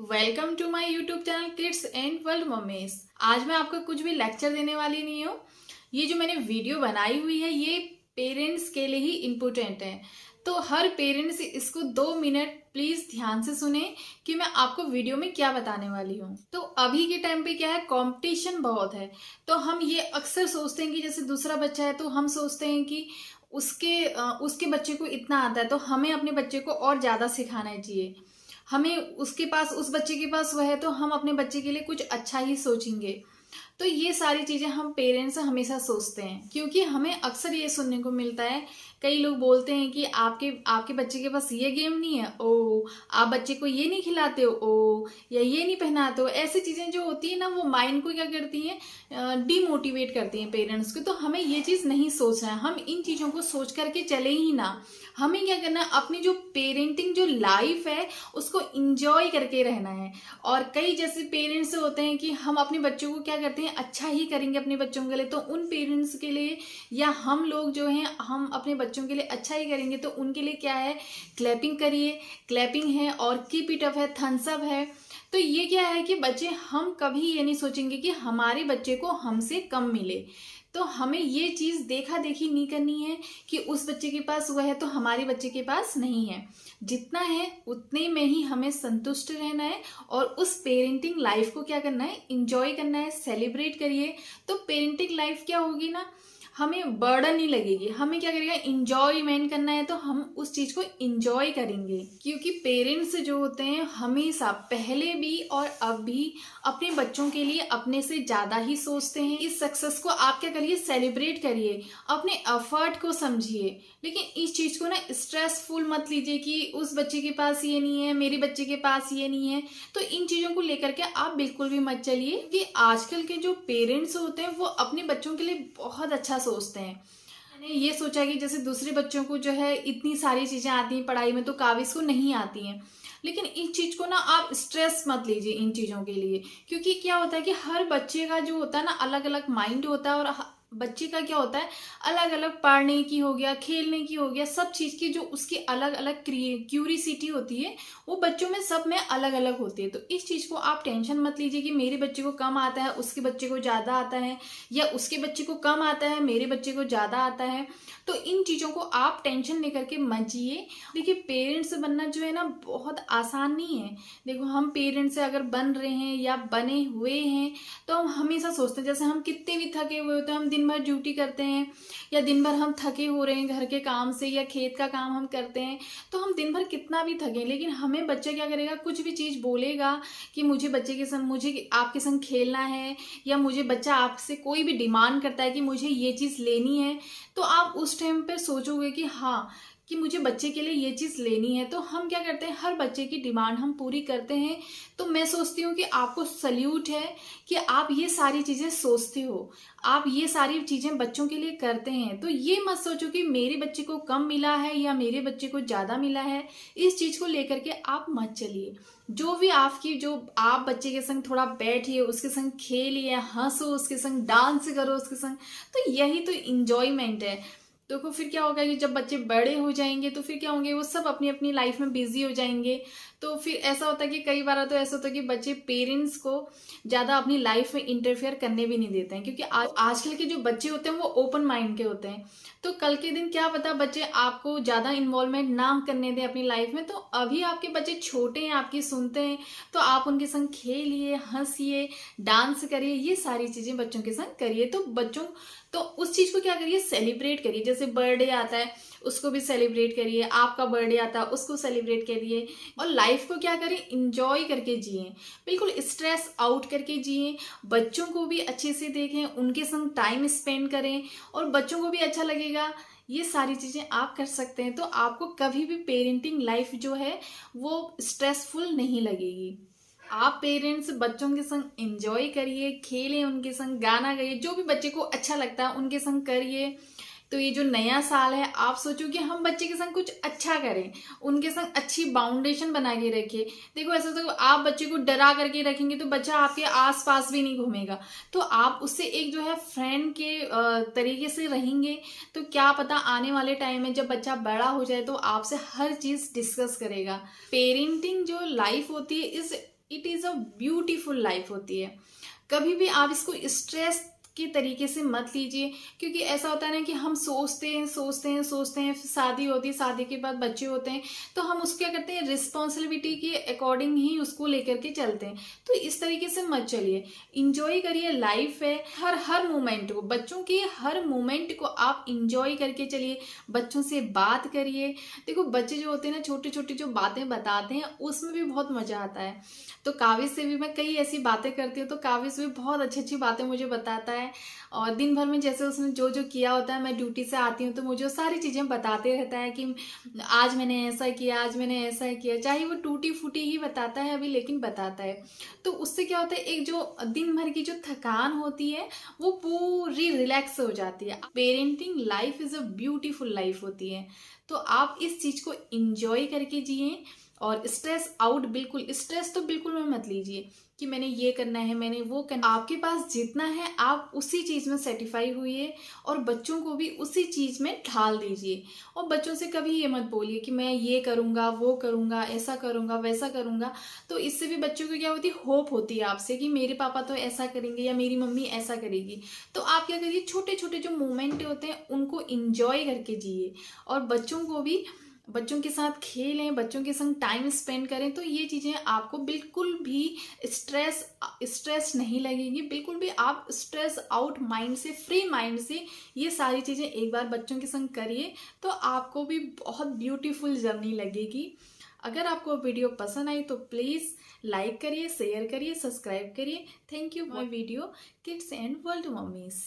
Welcome to my YouTube channel kids and world mummies. आज मैं आपको कुछ भी लेक्चर देने वाली नहीं हूँ। ये जो मैंने वीडियो बनाई हुई है ये पेरेंट्स के लिए ही इम्पोर्टेंट है। तो हर पेरेंट्स इसको 2 मिनट प्लीज ध्यान से सुने कि मैं आपको वीडियो में क्या बताने वाली हूँ। तो अभी के टाइम पे क्या है, कंपटीशन बहुत है। तो हम ये अक्सर सोचते हैं कि जैसे दूसरा बच्चा है तो हम सोचते हैं कि उसके बच्चे को इतना आता है तो हमें अपने बच्चे को और ज्यादा सिखाना चाहिए। हमें उस बच्चे के पास वह है तो हम अपने बच्चे के लिए कुछ अच्छा ही सोचेंगे। तो ये सारी चीजें हम पेरेंट्स हमेशा सोचते हैं, क्योंकि हमें अक्सर ये सुनने को मिलता है। कई लोग बोलते हैं कि आपके आपके बच्चे के पास ये गेम नहीं है, ओ आप बच्चे को ये नहीं खिलाते हो, ओ या ये नहीं पहनाते हो। ऐसी चीजें जो होती है ना, वो माइंड को क्या करती हैं, डिमोटिवेट करती हैं पेरेंट्स को। तो हमें ये चीज नहीं सोचना है, हम इन चीजों को सोच करके चले ही ना। हमें क्या करना है, अपनी जो पेरेंटिंग जो लाइफ है उसको इंजॉय करके रहना है। और कई जैसे पेरेंट्स होते हैं कि हम अपने बच्चों को क्या करते हैं, अच्छा ही करेंगे अपने बच्चों के लिए। तो उन पेरेंट्स के लिए या हम लोग जो हैं, हम अपने बच्चों के लिए अच्छा ही करेंगे तो उनके लिए क्या है, क्लैपिंग करिए। क्लैपिंग है और कीप इट अप है, थम्स अप है। तो ये क्या है कि बच्चे, हम कभी ये नहीं सोचेंगे कि हमारे बच्चे को हमसे कम मिले। तो हमें ये चीज देखा देखी नहीं करनी है कि उस बच्चे के पास वह है तो हमारे बच्चे के पास नहीं है। जितना है उतने में ही हमें संतुष्ट रहना है और उस पेरेंटिंग लाइफ को क्या करना है, इंजॉय करना है, सेलिब्रेट करिए। तो पेरेंटिंग लाइफ क्या होगी ना, हमें बर्डन नहीं लगेगी। हमें क्या करेगा, इंजॉयमेंट करना है तो हम उस चीज को इंजॉय करेंगे। क्योंकि पेरेंट्स जो होते हैं हमेशा पहले भी और अब भी अपने बच्चों के लिए अपने से ज्यादा ही सोचते हैं। इस सक्सेस को आप क्या करिए, सेलिब्रेट करिए, अपने एफर्ट को समझिए। लेकिन इस चीज को ना स्ट्रेसफुल मत लीजिए कि उस बच्चे के पास ये नहीं है, मेरे बच्चे के पास ये नहीं है। तो इन चीजों को लेकर के आप बिल्कुल भी मत चलिए कि आजकल के जो पेरेंट्स होते हैं वो अपने बच्चों के लिए बहुत अच्छा सोचते हैं। मैंने ये सोचा कि जैसे दूसरे बच्चों को जो है इतनी सारी चीजें आती हैं पढ़ाई में, तो काविश को नहीं आती हैं। लेकिन इस चीज को ना आप स्ट्रेस मत लीजिए इन चीजों के लिए। क्योंकि क्या होता है कि हर बच्चे का जो होता है ना, अलग अलग माइंड होता है। और बच्चे का क्या होता है, अलग अलग पढ़ने की हो गया, खेलने की हो गया, सब चीज की जो उसकी अलग अलग क्यूरिसिटी होती है वो बच्चों में सब में अलग अलग होती है। तो इस चीज को आप टेंशन मत लीजिए कि मेरे बच्चे को कम आता है, उसके बच्चे को ज्यादा आता है, या उसके बच्चे को कम आता है, मेरे बच्चे को ज्यादा आता है। तो इन चीजों को आप टेंशन लेकर के मत जिए। देखिए, पेरेंट्स बनना जो है ना बहुत आसान नहीं है। देखो, हम पेरेंट्स से अगर बन रहे हैं या बने हुए हैं तो हम हमेशा सोचते हैं, जैसे हम कितने भी थके हुए होते हैं, हम दिन भर ड्यूटी करते हैं या दिन भर हम थके हो रहे हैं घर के काम से या खेत का काम हम करते हैं, तो हम दिन भर कितना भी थके, लेकिन हमें बच्चा क्या करेगा, कुछ भी चीज बोलेगा कि मुझे बच्चे के संग, मुझे आपके संग खेलना है, या मुझे बच्चा आपसे कोई भी डिमांड करता है कि मुझे ये चीज लेनी है, तो आप उस टाइम पे सोचोगे कि हाँ, कि मुझे बच्चे के लिए ये चीज लेनी है। तो हम क्या करते हैं, हर बच्चे की डिमांड हम पूरी करते हैं। तो मैं सोचती हूँ कि आपको सल्यूट है कि आप ये सारी चीजें सोचते हो, आप ये सारी चीजें बच्चों के लिए करते हैं। तो ये मत सोचो कि मेरे बच्चे को कम मिला है या मेरे बच्चे को ज्यादा मिला है। इस चीज को लेकर के आप मत चलिए। जो भी आपकी, जो आप बच्चे के संग थोड़ा बैठिए, उसके संग खेलिए, हंसो उसके संग, डांस करो उसके संग। तो यही तो इंजॉयमेंट है। देखो, फिर क्या होगा कि जब बच्चे बड़े हो जाएंगे तो फिर क्या होंगे, वो सब अपनी अपनी लाइफ में बिजी हो जाएंगे। तो फिर ऐसा होता है कि कई बार तो ऐसा होता है कि बच्चे पेरेंट्स को ज्यादा अपनी लाइफ में इंटरफेयर करने भी नहीं देते हैं। क्योंकि आजकल के जो बच्चे होते हैं वो ओपन माइंड के होते हैं। तो कल के दिन क्या पता बच्चे आपको ज्यादा इन्वॉल्वमेंट ना करने दें अपनी लाइफ में। तो अभी आपके बच्चे छोटे हैं, आपकी सुनते हैं, तो आप उनके संग खेलिए, हंसिए, डांस करिए, ये सारी चीजें बच्चों के संग करिए। तो उस चीज को क्या करिए, सेलिब्रेट करिए। जैसे बर्थडे आता है उसको भी सेलिब्रेट करिए, आपका बर्थडे आता है उसको सेलिब्रेट करिए। और लाइफ को क्या करें, इंजॉय करके जिए, बिल्कुल स्ट्रेस आउट करके जिए। बच्चों को भी अच्छे से देखें, उनके संग टाइम स्पेंड करें और बच्चों को भी अच्छा लगेगा। ये सारी चीजें आप कर सकते हैं तो आपको कभी भी पेरेंटिंग लाइफ जो है वो स्ट्रेसफुल नहीं लगेगी। आप पेरेंट्स बच्चों के संग एंजॉय करिए, खेलें उनके संग, गाना गाइए, जो भी बच्चे को अच्छा लगता है उनके संग करिए। तो ये जो नया साल है, आप सोचो कि हम बच्चे के संग कुछ अच्छा करें, उनके संग अच्छी बाउंडेशन बना के रखिए। देखो, ऐसा तो आप बच्चे को डरा करके रखेंगे तो बच्चा आपके आस पास भी नहीं घूमेगा। तो आप उससे एक जो है फ्रेंड के तरीके से रहेंगे तो क्या पता आने वाले टाइम में जब बच्चा बड़ा हो जाए तो आपसे हर चीज डिस्कस करेगा। पेरेंटिंग जो लाइफ होती है is it is a beautiful life होती है। कभी भी आप इसको स्ट्रेस के तरीके से मत लीजिए, क्योंकि ऐसा होता है ना कि हम सोचते हैं, फिर शादी होती है, शादी के बाद बच्चे होते हैं, तो हम उसको क्या करते हैं, रिस्पॉन्सिबिलिटी के अकॉर्डिंग ही उसको लेकर के चलते हैं। तो इस तरीके से मत चलिए, इंजॉय करिए, लाइफ है। हर हर मोमेंट को, बच्चों के हर मोमेंट को आप इंजॉय करके चलिए, बच्चों से बात करिए। देखो बच्चे जो होते हैं ना, छोटी छोटी जो बातें बताते हैं उसमें भी बहुत मजा आता है। तो काविश से भी मैं कई ऐसी बातें करती हूँ, तो काविश भी बहुत अच्छी अच्छी बातें मुझे बताता है। और दिन भर में जैसे उसने जो जो किया होता है, मैं ड्यूटी से आती हूँ तो मुझे वो सारी चीज़ें बताते रहता है कि आज मैंने ऐसा किया, आज मैंने ऐसा किया, चाहे वो टूटी फूटी ही बताता है अभी, लेकिन बताता है। तो उससे क्या होता है, एक जो दिन भर की जो थकान होती है वो पूरी रिलैक्स हो जाती है। Parenting life is a beautiful life होती है। तो आप इस चीज़ को इंजॉय करके जिए, और स्ट्रेस आउट, बिल्कुल स्ट्रेस तो बिल्कुल में मत लीजिए कि मैंने ये करना है, मैंने वो करना। आपके पास जितना है आप उसी चीज़ में सेटिस्फाई हुई, और बच्चों को भी उसी चीज़ में ढाल दीजिए। और बच्चों से कभी ये मत बोलिए कि मैं ये करूँगा, वो करूँगा, ऐसा करूँगा, वैसा करूँगा। तो इससे भी बच्चों को क्या होती है, होप होती है आपसे कि मेरे पापा तो ऐसा करेंगे या मेरी मम्मी ऐसा करेगी। तो आप क्या करिए, छोटे छोटे जो मोमेंट होते हैं उनको इंजॉय करके जिए, और बच्चों को भी बच्चों के साथ खेलें, बच्चों के संग टाइम स्पेंड करें। तो ये चीज़ें आपको बिल्कुल भी स्ट्रेस स्ट्रेस नहीं लगेगी, बिल्कुल भी आप स्ट्रेस आउट माइंड से, फ्री माइंड से ये सारी चीज़ें एक बार बच्चों के संग करिए, तो आपको भी बहुत ब्यूटीफुल जर्नी लगेगी। अगर आपको वीडियो पसंद आई तो प्लीज़ लाइक करिए, शेयर करिए, सब्सक्राइब करिए। Thank you my video kids and world mummy's.